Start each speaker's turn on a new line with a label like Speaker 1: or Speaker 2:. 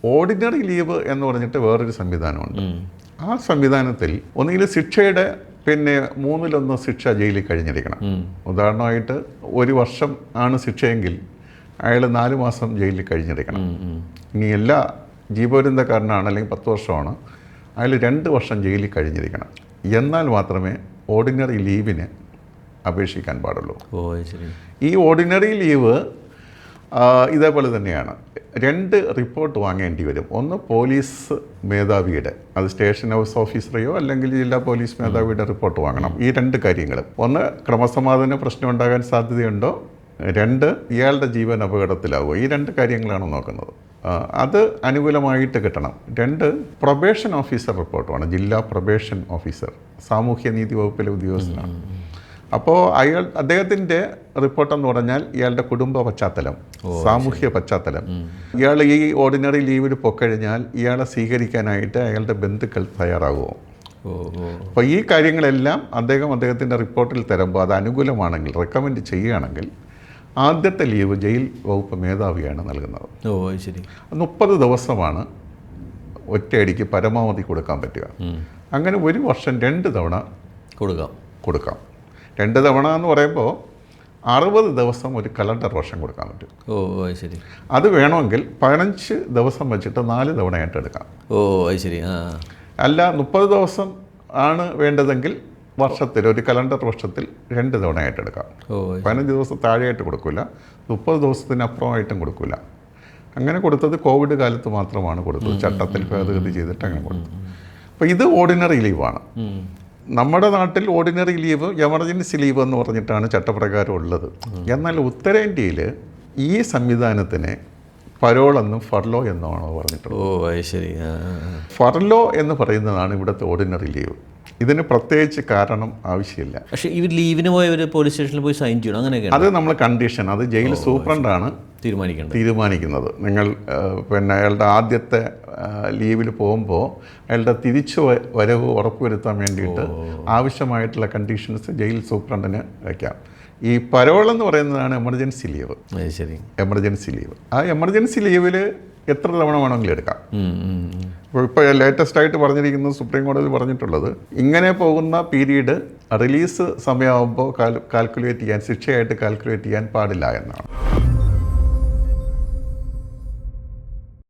Speaker 1: Ordinary leave എന്ന് പറഞ്ഞിട്ട് വേറൊരു സംവിധാനമുണ്ട്. ആ സംവിധാനത്തിൽ ഒന്നുകിൽ ശിക്ഷയുടെ 1/3 ശിക്ഷ ജയിലിൽ കഴിഞ്ഞിരിക്കണം. ഉദാഹരണമായിട്ട് 1 വർഷം ആണ് ശിക്ഷയെങ്കിൽ അയാൾ 4 മാസം ജയിലിൽ കഴിഞ്ഞിരിക്കണം. ഇനി എല്ലാ ജീവപര്യന്തക്കാരനാണ് അല്ലെങ്കിൽ 10 വർഷമാണ്, അയാൾ 2 വർഷം ജയിലിൽ കഴിഞ്ഞിരിക്കണം. എന്നാൽ മാത്രമേ ഓർഡിനറി ലീവിന് അപേക്ഷിക്കാൻ പാടുള്ളൂ. ഈ ഓർഡിനറി ലീവ് ഇതേപോലെ തന്നെയാണ്. 2 റിപ്പോർട്ട് വാങ്ങേണ്ടി വരും. ഒന്ന് പോലീസ് മേധാവിയുടെ, അത് സ്റ്റേഷൻ ഹൗസ് ഓഫീസറെയോ അല്ലെങ്കിൽ ജില്ലാ പോലീസ് മേധാവിയുടെ റിപ്പോർട്ട് വാങ്ങണം. ഈ 2 കാര്യങ്ങൾ, ഒന്ന് ക്രമസമാധാന പ്രശ്നം ഉണ്ടാകാൻ സാധ്യതയുണ്ടോ, 2 ഇയാളുടെ ജീവൻ അപകടത്തിലാവുമോ, ഈ 2 കാര്യങ്ങളാണ് നോക്കുന്നത്. അത് അനുകൂലമായിട്ട് കിട്ടണം. 2 പ്രൊബേഷൻ ഓഫീസർ റിപ്പോർട്ടുമാണ്. ജില്ലാ പ്രൊബേഷൻ ഓഫീസർ സാമൂഹ്യനീതി വകുപ്പിലെ ഉദ്യോഗസ്ഥനാണ്. അപ്പോൾ അദ്ദേഹത്തിൻ്റെ റിപ്പോർട്ടെന്ന് പറഞ്ഞാൽ ഇയാളുടെ കുടുംബ പശ്ചാത്തലം, സാമൂഹ്യ പശ്ചാത്തലം, ഇയാൾ ഈ ഓർഡിനറി ലീവിൽ പോയിക്കഴിഞ്ഞാൽ ഇയാളെ സ്വീകരിക്കാനായിട്ട് അയാളുടെ ബന്ധുക്കൾ തയ്യാറാകുമോ. അപ്പോൾ ഈ കാര്യങ്ങളെല്ലാം അദ്ദേഹത്തിൻ്റെ റിപ്പോർട്ടിൽ തരുമ്പോൾ അത് അനുകൂലമാണെങ്കിൽ, റെക്കമെൻഡ് ചെയ്യുകയാണെങ്കിൽ ആദ്യത്തെ ലീവ് ജയിൽ വകുപ്പ് മേധാവിയാണ് നൽകുന്നത്. 30 ദിവസമാണ് ഒറ്റയടിക്ക് പരമാവധി കൊടുക്കാൻ പറ്റുക. അങ്ങനെ 1 വർഷം 2 തവണ കൊടുക്കാം. 2 തവണ എന്ന് പറയുമ്പോൾ 60 ദിവസം ഒരു കലണ്ടർ വർഷം കൊടുക്കാൻ പറ്റും. അത് വേണമെങ്കിൽ 15 ദിവസം വെച്ചിട്ട് 4 തവണയായിട്ട് എടുക്കാം. അല്ല 30 ദിവസം ആണ് വേണ്ടതെങ്കിൽ വർഷത്തിൽ, ഒരു കലണ്ടർ വർഷത്തിൽ 2 തവണയായിട്ട് എടുക്കാം. 15 ദിവസം താഴെയായിട്ട് കൊടുക്കില്ല, 30 ദിവസത്തിനപ്പുറമായിട്ടും കൊടുക്കില്ല. അങ്ങനെ കൊടുത്തത് കോവിഡ് കാലത്ത് മാത്രമാണ് കൊടുത്തത്. ചട്ടത്തിൽ ഭേദഗതി ചെയ്തിട്ട് അങ്ങനെ കൊടുത്തു. അപ്പോൾ ഇത് ഓർഡിനറി ലീവാണ്. നമ്മുടെ നാട്ടിൽ ഓർഡിനറി ലീവ്, എമർജൻസി ലീവ് എന്ന് പറഞ്ഞിട്ടാണ് ചട്ടപ്രകാരം ഉള്ളത്. എന്നാൽ ഉത്തരേന്ത്യയിൽ ഈ സംവിധാനത്തിന് പരോളെന്നും ഫർലോ എന്നുമാണ് പറഞ്ഞിട്ടുള്ളത്. ഫർലോ എന്ന് പറയുന്നതാണ് ഇവിടുത്തെ ഓർഡിനറി ലീവ്. ഇതിന് പ്രത്യേകിച്ച് കാരണം ആവശ്യമില്ല.
Speaker 2: പക്ഷേ ഈ ലീവിന് പോയവർ പോലീസ് സ്റ്റേഷനിൽ പോയി സൈൻ ചെയ്യണം, അങ്ങനെയൊക്കെ
Speaker 1: അത് നമ്മൾ കണ്ടീഷൻ, അത് ജയിൽ സൂപ്രണ്ടാണ് തീരുമാനിക്കുന്നത്. നിങ്ങൾ അയാളുടെ ആദ്യത്തെ ലീവിൽ പോകുമ്പോൾ അയാളുടെ തിരിച്ചു വരവ് ഉറപ്പുവരുത്താൻ വേണ്ടിയിട്ട് ആവശ്യമായിട്ടുള്ള കണ്ടീഷൻസ് ജയിൽ സൂപ്രണ്ടിന് വയ്ക്കാം. ഈ പരോൾ എന്ന് പറയുന്നതാണ് എമർജൻസി ലീവ്. എമർജൻസി ലീവ്, ആ എമർജൻസി ലീവിൽ എത്ര തവണ വേണമെങ്കിലും എടുക്കാം. ഇപ്പോൾ ലേറ്റസ്റ്റ് ആയിട്ട് പറഞ്ഞിരിക്കുന്നത്, സുപ്രീം കോടതി പറഞ്ഞിട്ടുള്ളത്, ഇങ്ങനെ പോകുന്ന പീരീഡ് റിലീസ് സമയമാകുമ്പോൾ കാൽക്കുലേറ്റ് ചെയ്യാൻ, ശിക്ഷയായിട്ട് കാൽക്കുലേറ്റ് ചെയ്യാൻ പാടില്ല എന്നാണ്.